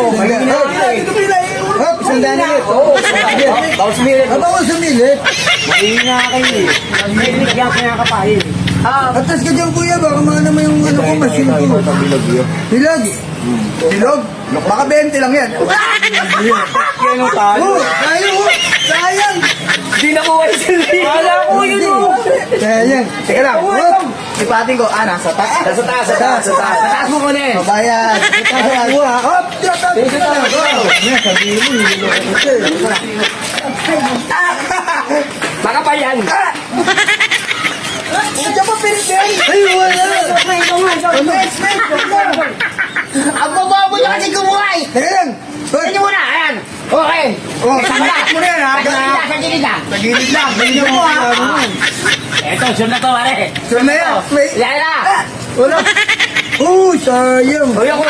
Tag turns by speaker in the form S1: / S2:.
S1: Mahina ka eh.
S2: Hop, isang daan ulit.
S1: Oo, bawas milit.
S2: Bawal sa milit.
S1: Mahina kayo eh. Technique yan pinakapahin.
S2: Atas ka dyan kuya, baka maano mo yung ano ko, machine ko. Hilag. Hilog? Baka 20 lang yan.
S1: Yan ang talo.
S2: Oh, sayang oh. Sayang.
S1: Hindi na ko wala sila. Wala ko yun oh.
S2: Sayang.
S1: Teka lang. Ipating ko. Nasa taas. Nasa taas. Sa taas. Sa taas mo ko na eh.
S2: Babayad. Hop,
S1: Thank you lang.
S2: sabihin mo, niloloko ko siya eh.
S1: Baka pa yan.
S2: Diyan pa pinigyan. Ay, wala.
S1: Ang babo niya kasi kumuhay.
S2: Teka lang.
S1: Tignan mo na. Ayan. Okay.
S2: Oh,
S1: Sakit mo na yan ha. Sa gilid ha.
S2: Sa gilid lang. Ganyan mo ha.
S1: Eto, sure na to pare.
S2: Sure na yan.
S1: Yan na.
S2: Wala. Oh, sayang.
S1: Uy, ako.